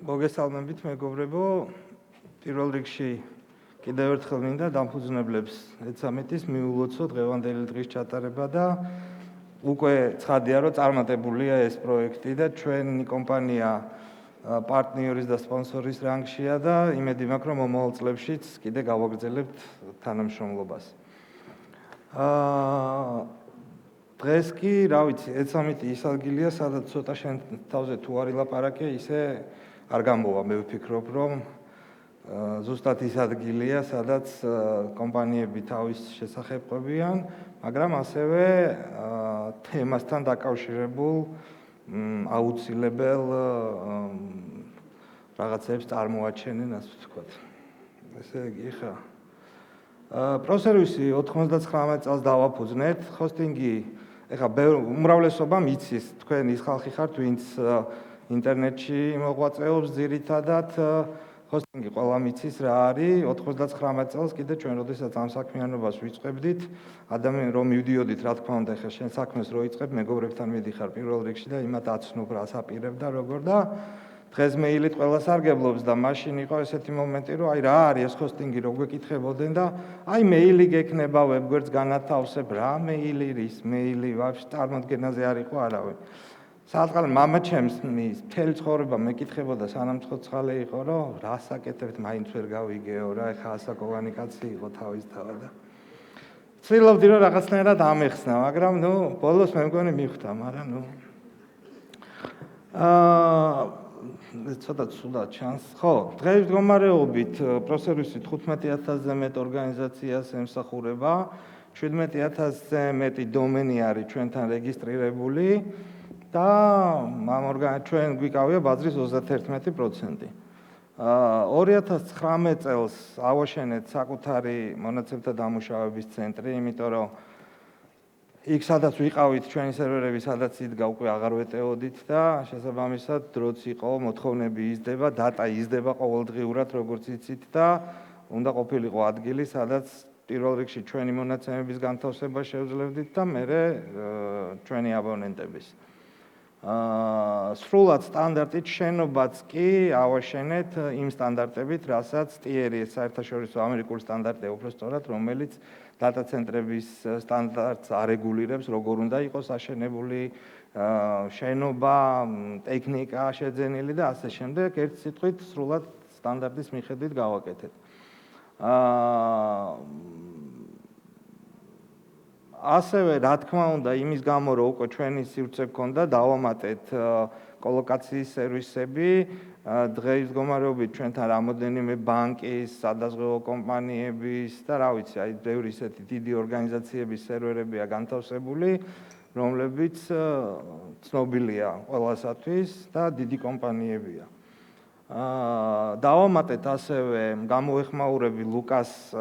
მოგესალმებით მეგობრებო, პირველ რიგში კიდევ ერთხელ მინდა დამფუძნებლებს ეცამეტის მიულოცო დღევანდელი დღის ჩატარება და უკვე ცხადია, რომ წარმატებულია ეს პროექტი და ჩვენი კომპანია პარტნიორის და სპონსორის რანგშია და იმედი მაქვს, რომ მომავალ წლებშიც კიდე გავაგრძელებთ თანამშრომლობას. დღეს კი, რა ვიცი, ეცამეტი ის ადგილია, სადაც ცოტა შენ თავზე თუ არ ილაპარაკე, ისე არ გამოვა, მე ვფიქრობ, რომ ზუსტად ის ადგილია, სადაც კომპანიები თავის შესახებ ყვებიან, მაგრამ ასევე თემასთან დაკავშირებულ აუცილებელ რაღაცებს წარმოაჩენენ, ასე ვთქვათ. ესე იგი, ხა პროსერვისი 99 წელს დავაფუძნეთ, ჰოსტინგი, ეხა უმრავლესობამ იცის, თქვენ ის ხალხი ხართ, ვინც ინტერნეტში მოღვაწეობს ძირითადად, ჰოსტინგი ყველამ იცის რა არის, 99 წელს კიდე ჩვენ როდესაც ამ საქმიანობას ვიწყებდით, ადამიანი რომ მივდიოდით, რა თქმა უნდა, ხა შენ საქმეს რო იწყებ, მეგობრებთან მიდიხარ პირველ რიგში და იმათ აცნობ რას აპირებ და როგორ და დღეს მეილით ყველა სარგებლობს და მაშინ იყო ესეთი მომენტი, რომ აი რა არის ეს ჰოსტინგი, რო გვეკითხებოდნენ და აი მეილი გექნება, ვებგვერდს განათავსებ, რა მეილი რის, მეილი ვაფშე წარმოდგენაზე არ იყო არავინ. საწყალ მამაჩემს მთელი ცხოვრება მეკითხებოდა სანამ ცოცხალი იყო, რომ რა საკეთებთ, მაინც ვერ გავიგეო რა, ეხა ასაკოვანი კაცი იყო თავისთავად და ცდილობდი რომ რაღაცნაირად ამეხსნა, მაგრამ ბოლოს მე მგონი მივხვდა, მაგრამ ცოტა ცუდად ჩანს. ხო, დღეს მდგომარეობით პროსერვისი 15000-ზე მეტ ორგანიზაციას ემსახურება, 17000-ზე მეტი დომენი არის ჩვენთან რეგისტრირებული და ჩვენ გვიკავია ბაზრის 31%. 2019 წელს ავაშენეთ საკუთარი მონაცემთა დამუშავების ცენტრი, იმიტომ რომ იქ სადაც ვიყავით ჩვენი სერვერები, სადაც იდგა უკვე აღარ ვეტეოდით და შესაბამისად დროც იყო, მოთხოვნები იზრდება, დატა იზრდება ყოველდღიურად, როგორც იცით და უნდა ყოფილიყო ადგილი, სადაც პირველ რიგში ჩვენი მონაცემების განთავსება შევძლებდით და მერე ჩვენი აბონენტების. სრულად სტანდარტით შენობაც კი ავაშენეთ იმ სტანდარტებით, რასაც TIERI საერთაშორისო ამერიკული სტანდარტია უბრალოდ, რომელიც დატა ცენტრების სტანდარტს არეგულირებს, როგორ უნდა იყოს აშენებული შენობა, ტექნიკა შეძენილი და ასე შემდეგ, ერთ სიტყვით სრულად სტანდარტის მიხედვით გავაკეთეთ. ასევე რა თქმა უნდა იმის გამო რომ უკვე ჩვენი სივრცე გქონდა დავამატეთ კოლოკაციის სერვისები დღეს მდგომარეობით ჩვენთან რამოდენიმე ბანკის, სადაზღვევო კომპანიების და რა ვიცი, აი ბევრი ისეთი დიდი ორგანიზაციების სერვერებია განთავსებული, რომლებიც ცნობილია ყველასათვის და დიდი კომპანიებია. დავამატეთ ასევე გამოეხმაურები ლუკას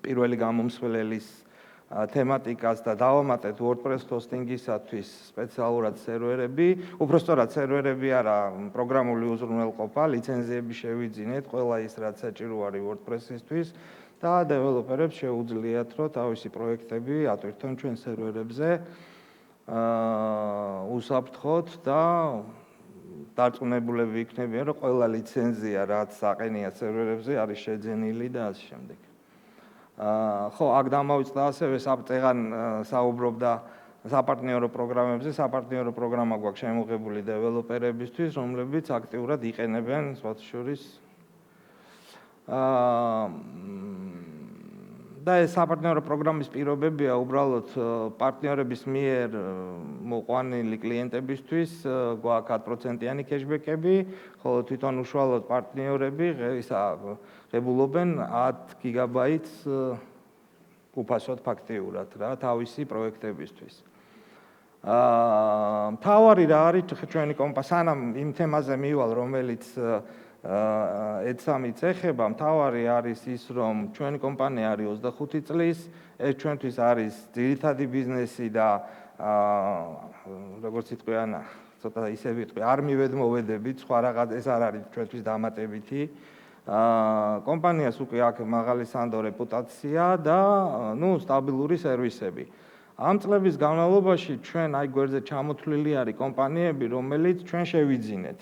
პირველი გამომსვლელის თემატიკას და დავამატეთ WordPress hosting-ისათვის სპეციალურად სერვერები, უბრალოდ სერვერები არა, პროგრამული უზრუნველყოფა, ლიცენზიები შევიძინეთ, ყველა ის რაც საჭირო არის WordPress-ისთვის და დეველოპერებს შეუძლიათ, რომ თავისი პროექტები ატვირთონ ჩვენ სერვერებზე, უსაფრთხოდ და დარწმუნებულები იქნებიან, რომ ყველა ლიცენზია, რაც აყენია სერვერებზე, არის შეძენილი და ასე შემდეგ. ხო, აქ დამავიწყდა ასევე საფრთხეღან საუბრობდა საპარტნიორო პროგრამებზე, საპარტნიორო პროგრამა გვაქვს შემოღებული დეველოპერებისთვის, რომლებიც აქტიურად იყენებენ სხვათა შორის და ეს საპარტნიორო პროგრამის პირობებია უბრალოდ პარტნიორების მიერ მოყვანილი კლიენტებისთვის გვაქვს 10%-იანი cashback-ები, ხოლო თვითონ უშუალოდ პარტნიორები ღებულობენ 10 გიგაბაიტს უფასოდ ფაქტიურად რა თავისი პროექტებისთვის. მთავარი რა არის ჩვენი კომპანია, სანამ იმ თემაზე მივალ, რომელიც ეცამიც ეხება, მთავარი არის ის, რომ ჩვენი კომპანია არის 25 წლის, ეს ჩვენთვის არის ძირითადი ბიზნესი და როგორც იტყვიან, ცოტა ისე ვიტყვი, არ მივედმოვედებით, სხვა რაღაც ეს არ არის ჩვენთვის დამატებითი. კომპანიას უკვე აქვს მაღალი სანდო რეპუტაცია და სტაბილური სერვისები. ამ წლების განმავლობაში ჩვენ აი გვერდზე ჩამოთვლილი არის კომპანიები, რომელიც ჩვენ შევიძინეთ.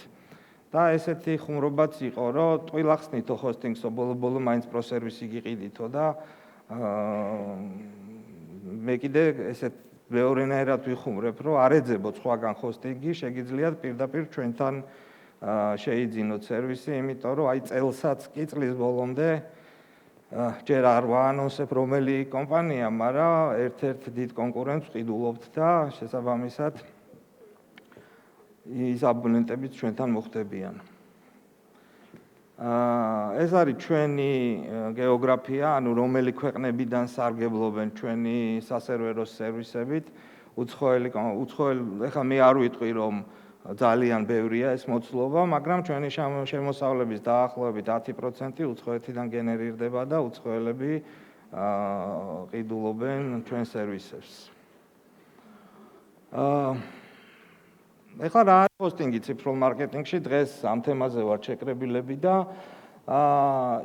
და ესეთი ხუმრობაც იყო, რომ ტყუილ ახსნითო ჰოსტინგსო ბოლო-ბოლო მაინც პრო სერვისი გიყიდითო და მე კიდე ესეთ მეორენაირად ვიხუმრებ, რომ არ ეძებოთ სხვაგან ჰოსტინგი, შეგიძლიათ პირდაპირ ჩვენთან შეიძინოთ სერვისი, იმიტომ რომ აი წელსაც კი წლის ბოლომდე ჯერ არ ვაანონსებ რომელი კომპანია, მაგრამ ერთ-ერთ დიდ კონკურენტს ვყიდულობთ და შესაბამისად ის აბონენტებიც ჩვენთან მოხდებიან. ეს არის ჩვენი გეოგრაფია, ანუ რომელი ქვეყნებიდან სარგებლობენ ჩვენი სასერვერო სერვისებით. უცხოელი, ეხლა მე არ ვიტყვი, რომ ძალიან ბევრია ეს მოცულობა, მაგრამ ჩვენი შემოსავლების დაახლოებით 10% უცხოეთიდან გენერირდება და უცხოელები ყიდულობენ ჩვენ სერვისებს. ეხლა რა არის ჰოსტინგი ციფრულ მარკეტინგში? დღეს ამ თემაზე ვარ შეკრებილები და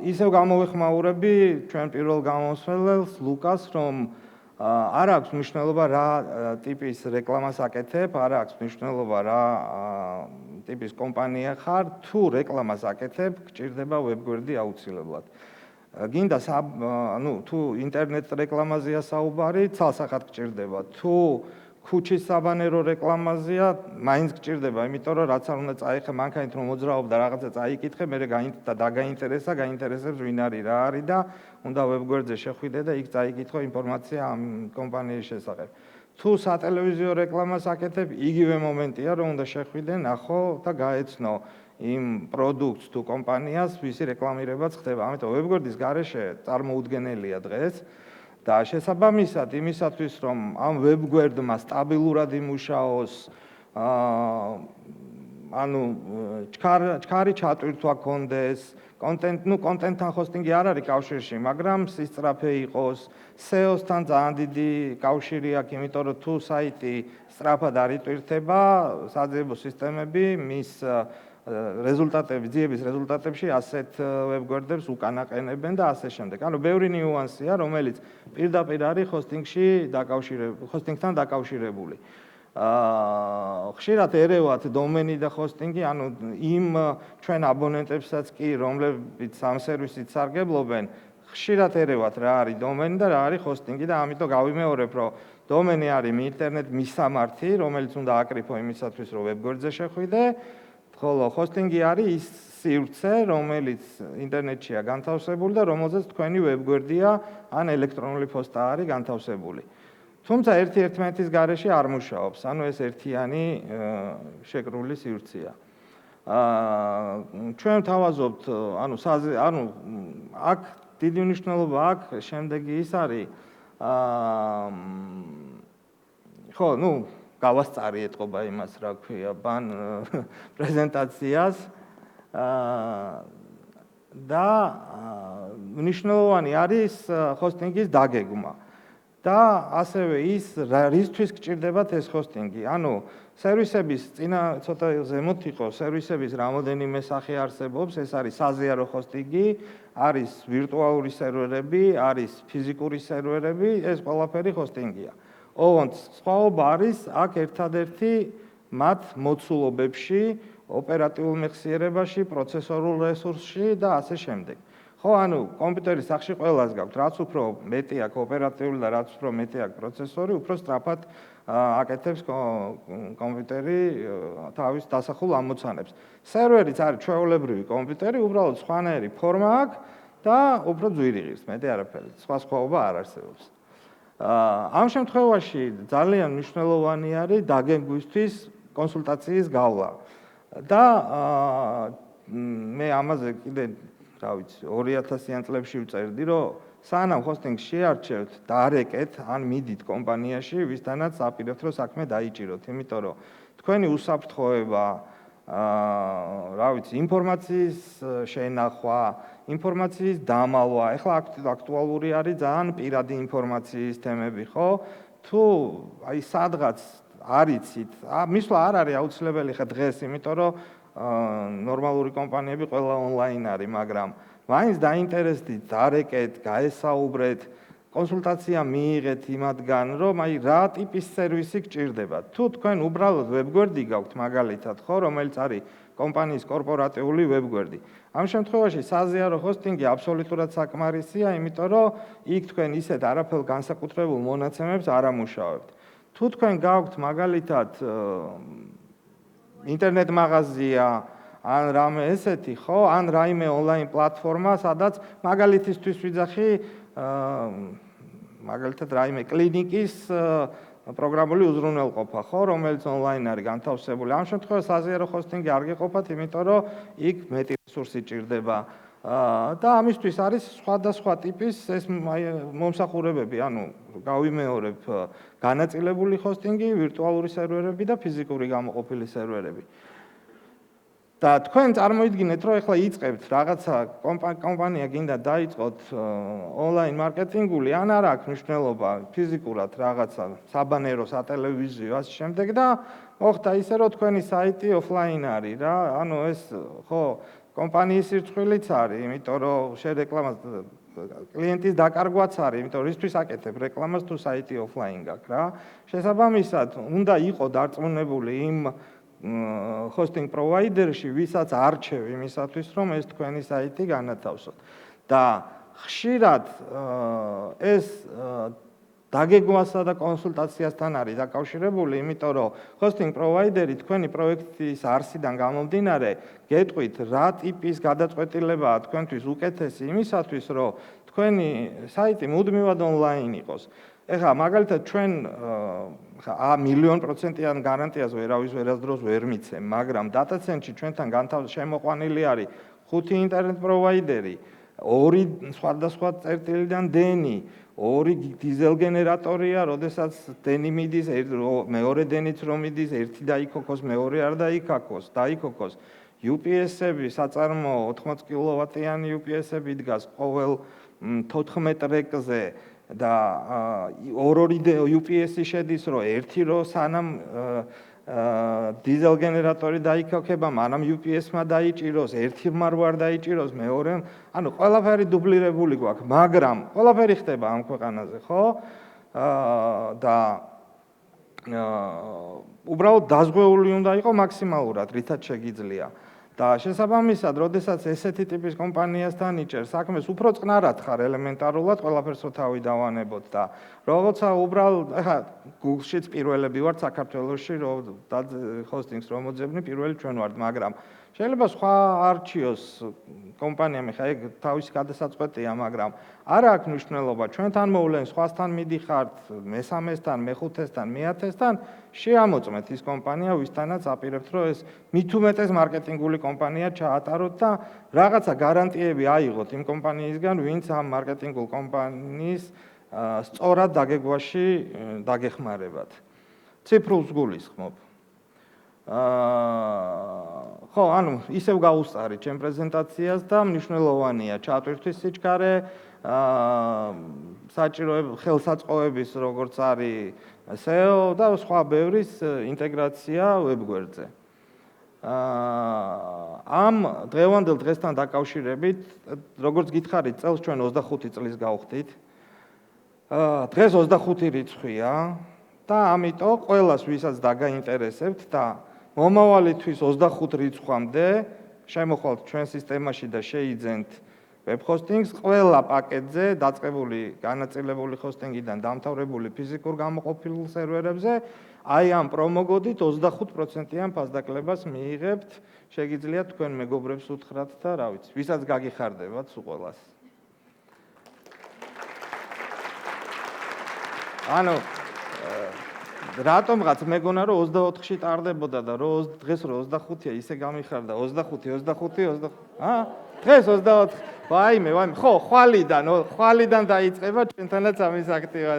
ისევ გამოვეხმაურები ჩვენ პირველ გამომსვლელს ლუკას, რომ არ აქვს მნიშვნელობა რა ტიპის რეკლამას აკეთებ, არ აქვს მნიშვნელობა რა ტიპის კომპანია ხარ, თუ რეკლამას აკეთებ, გჭირდება ვებგვერდი აუცილებლად. გინდა თუ ინტერნეტ რეკლამაზეა საუბარი, ცალსახად გჭირდება. თუ ქუჩის საბანერო რეკლამაზეა, მაინც გჭირდება, იმიტომ რომ რაც არ უნდა წაიხე მანქანით რომ მოძრაობ და რაღაცა წაიკითხე, მე გაინტერესებს ვინ არის, რა არის და უნდა ვებგვერდზე შეხვიდე და იქ წაიკითხო ინფორმაცია ამ კომპანიის შესახებ. თუ სატელევიზიო რეკლამას აკეთებ, იგივე მომენტია, რომ უნდა შეხვიდე, ნახო და გაეცნო იმ პროდუქტს თუ კომპანიას, ვისი რეკლამირებაც ხდება. ამიტომ ვებგვერდის გარეშე წარმოუდგენელია დღეს და შესაბამისად იმისათვის, რომ ამ ვებგვერდმა სტაბილურად იმუშაოს, ანუ ჩქარი ჩატვირთვა გქონდეს, კონტენტთან ჰოსტინგი არ არის კავშირში, მაგრამ სისწრაფე იყოს, SEO-სთან ძალიან დიდი კავშირი აქვს, იმიტომ რომ თუ საიტი სწრაფად არ იტვირთება, საძიებო სისტემები მის ძიების რეზულტატებში ასეთ ვებგვერდებს უკან აყენებენ და ასე შემდეგ. ანუ ბევრი ნიუანსია, რომელიც პირდაპირ არის ჰოსტინგთან დაკავშირებული. ხშირად ერევათ დომენი და ჰოსტინგი, ანუ იმ ჩვენ აბონენტებსაც კი, რომლებიც ამ სერვისით სარგებლობენ, ხშირად ერევათ რა არის დომენი და რა არის ჰოსტინგი და ამიტომ გავიმეორებ, რომ დომენი არის ინტერნეტ მისამართი, რომელიც უნდა აკრიფო იმისათვის, რომ ვებგვერდზე შეხვიდე, ხოლო ჰოსტინგი არის ის სივრცე, რომელიც ინტერნეტშია განთავსებული და რომელზეც თქვენი ვებგვერდია ან ელექტრონული პოსტა არის განთავსებული. თუმცა ერთი-ერთმანეთის გარეშე არ მუშაობს, ანუ ეს ერთიანი შეკრული სივრცეა. ჩვენ ვთავაზობთ, ანუ აქ დიდი მნიშვნელობა აქვს, შემდეგი ის არის, ხო, გავასწარი ეთყობა იმას, რა ქვია, ბან პრეზენტაციას და მნიშვნელოვანი არის ჰოსტინგის დაგეგმა. და ასევე ის რისთვის გჭირდებათ ეს ჰოსტინგი. ანუ სერვისების ცოტა ზემოთ იყო, სერვისების რამოდენიმე სახე არსებობს, ეს არის საზიარო ჰოსტინგი, არის ვირტუალური სერვერები, არის ფიზიკური სერვერები, ეს ყველაფერი ჰოსტინგია. ოღონდ სხვაობა არის აქ ერთადერთი მათ მოცულობებში, ოპერატიულ მეხსიერებაში, პროცესორულ რესურსში და ასე შემდეგ. ხო, ანუ კომპიუტერის სახში ყველას გაქვთ, რაც უფრო მეტი აქვს ოპერატიული და რაც უფრო მეტი აქვს პროცესორი, უფრო სწრაფად აკეთებს კომპიუტერი თავის დასახულ ამოცანებს. სერვერიც არის ჩვეულებრივი კომპიუტერი, უბრალოდ სხვანაირი ფორმა აქვს და უფრო ძვირი ღირს, მეტი არაფერი. სხვა სხვაობა არ არსებობს. ამ შემთხვევაში ძალიან მნიშვნელოვანი არის დაგეგმვისთვის კონსულტაციის გავლა. და მე ამაზე კიდე რა ვიცი 2000-იან წლებში ვწერდი, რომ სანამ ჰოსტინგს შეარჩევთ, დაარეკეთ ან მიდით კომპანიაში, ვისთანაც აპირებთ, რომ საქმე დაიჭიროთ, იმიტომ რომ თქვენი უსაფრთხოება, რა ვიცი, ინფორმაციის შენახვა, ინფორმაციის დამალვა, ეხლა აქტუალური არის ძალიან პირადი ინფორმაციის თემები, ხო? თუ აი სადღაც არიცით, მისვლა არ არის აუცილებელი ხა დღეს, იმიტომ რომ ნორმალური კომპანიები ყველა ონლაინ არის, მაგრამ მაინც დაინტერესდით, დარეკეთ, გაესაუბრეთ კონსულტაცია მიიღეთ იმათგან, რომ აი რა ტიპის სერვისი გჭირდება. თუ თქვენ უბრალოდ ვებგვერდი გაქვთ მაგალითად, ხო, რომელიც არის კომპანიის კორპორატიული ვებგვერდი. ამ შემთხვევაში საზიარო ჰოსტინგი აბსოლუტურად საკმარისია, იმიტომ რომ იქ თქვენ ისეთ არაფერ განსაკუთრებულ მონაცემებს არ ამუშავებთ. თუ თქვენ გაქვთ მაგალითად ინტერნეტ მაღაზია ან რამე ესეთი, ხო, ან რაიმე ონლაინ პლატფორმა, სადაც მაგალითისთვის ვიძახი მაგალითად რაიმე კლინიკის პროგრამული უზრუნველყოფა, ხო, რომელიც ონლაინ არის განთავსებული. ამ შემთხვევაში საზიარო ჰოსტინგი არ გეყოფათ, იმიტომ რომ იქ მეტი რესურსი ჭირდება. და ამისთვის არის სხვადასხვა ტიპის ეს მომსახურებები, ანუ გავიმეორებ განაწილებული ჰოსტინგი, ვირტუალური სერვერები და ფიზიკური გამოყოფილი სერვერები. და თქვენ წარმოიდგინეთ, რომ ეხლა იწყებთ რაღაცა კომპანია გინდა დაიწყოთ ონლაინ მარკეტინგული, ან არ აქვს მნიშვნელობა ფიზიკურად რაღაცა საბანერო, სატელევიზიო, ასე შემდეგ და მოხდა ისე, რომ თქვენი საიტი ოფლაინ არის რა, ანუ ეს ხო კომპანიის სირცხვილიც არის, იმიტომ რომ შერეკლამას კლიენტის დაკარგვაც არის, იმიტომ რომ რისთვის აკეთებ რეკლამას თუ საიტი ოფლაინ გაქვს რა. შესაბამისად, უნდა იყო დარწმუნებული იმ hosting provider-ში, ვისაც არჩევ იმისათვის, რომ ეს თქვენი საიტი განათავსოთ. და ხშირად ეს დაგეგმვასა და კონსულტაციასთან არის დაკავშირებული, იმიტომ რომ hosting provider-ი თქვენი პროექტის არსიდან გამომდინარე, გეტყვით რა ტიპის გადაწყვეტილებაა თქვენთვის უკეთესი იმისათვის, რომ თქვენი საიტი მუდმივად ონლაინ იყოს. ეხლა მაგალითად ჩვენ 1,000,000%-იან გარანტიას ვერავის ვერასდროს ვერ მიცემ, მაგრამ data center-ში ჩვენთან შემოყვანილი არის 5 ინტერნეტ პროვაიდერი, 2 სხვადასხვა წერტილიდან დენი, 2 დიზელ გენერატორია, როდესაც დენი მიდის, მეორე დენიც რომ მიდის, ერთი დაიქოქოს, მეორე არ დაიქოქოს. UPS-ები, საწარმოო 80 კილოვატიანი UPS-ები დგას ყოველ 14 რეკზე. და ორი UPS-ი შედის, რომ ერთი რო სანამ დიზელ გენერატორი დაიქოქება, მანამ UPS-მა დაიჭიროს, ერთი მარვარ დაიჭიროს, მეორე, ანუ ყველაფერი დუბლირებული გვაქვს, მაგრამ ყველაფერი ხდება ამ ქვეყანაზე, ხო? და უბრალოდ დაზღვეული უნდა იყოს მაქსიმალურად, რითაც შეგიძლია. და შესაბამისად, როდესაც ესეთი ტიპის კომპანიასთან იჭერ საქმეს, უფრო წყნარად ხარ ელემენტარულად, ყველაფერს თავი დავანებოთ და როცა უბრალოდ, ახლა Google-შიც პირველები ვართ საქართველოში, რომ hosting-ს რომ მოძებნი, პირველი ჩვენ ვართ, მაგრამ შეიძლება სხვა არჩიოს კომპანიამ, ხა ეგ თავისი გადასაწყვეტია, მაგრამ არ აქვს მნიშვნელობა, ჩვენთან მოვლენ, სხვასთან მიდიხართ, მესამესთან, მეხუთესთან, მეათესთან, შეამოწმეთ ის კომპანია, ვისთანაც აპირებთ, რომ ეს მით უმეტეს მარკეტინგული კომპანია ჩაატაროთ და რაღაცა გარანტიები აიღოთ იმ კომპანიისგან, ვინც ამ მარკეტინგულ კომპანიის სწორად დაგეგმვაში დაგეხმარებათ. ციფრულს გულისხმობ. ხო, ანუ ისევ გაუსწარი ჩემ პრეზენტაციას და მნიშვნელოვანია ჩატვირთვის სიჩქარე, საჭირო ხელსაწყოების როგორც არის SEO და სხვა ბევრის ინტეგრაცია ვებგვერდზე. ამ დღევანდელ დღესთან დაკავშირებით, როგორც გითხარით, წელს ჩვენ 25 წლის გავხდით. დღეს 25 რიცხვია და ამიტომ ყველას ვისაც დაგაინტერესებთ და მომავალი თვის 25 რიცხვამდე შემოხვალთ ჩვენ სისტემაში და შეიძენთ web hosting-ს ყველა პაკეტზე დაწყებული განაწილებული hosting-იდან დამთავრებული ფიზიკურ გამოყოფილ სერვერებზე აი ამ პრომოგოდით 25%-იან ფასდაკლებას მიიღებთ. შეგიძლიათ თქვენ მეგობრებს უთხრათ და რა ვიცი, ვისაც გაგიხარდებათ სულ ყველას. ანუ რატომღაც მეგონა რომ 24-ში ტარდებოდა და რომ დღეს რო 25-ია ისე გამიხარდა 25 დღეს 24 ვაიმე ხო ხვალიდან დაიწყება ჩვენთანაც ამის აქტივა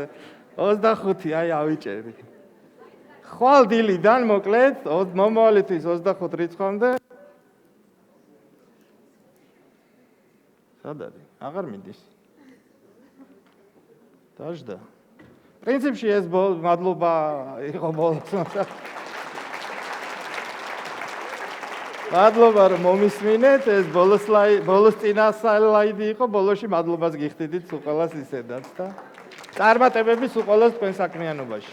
25 აი ავიჭერი ხვალ დილიდან მოკლედ მომავალი თვის 25 რიცხვამდე სად არის აღარ მიდის დაждდა პრინციპში ეს მადლობა იყო ბოლოს. მადლობა რომ მომისმინეთ, ეს ბოლოს წინა სლაიდი იყო, ბოლოში მადლობას გიხდიდით სულ ყველას ისედაც და წარმატებები სულ ყველას თქვენ საქმიანობაში.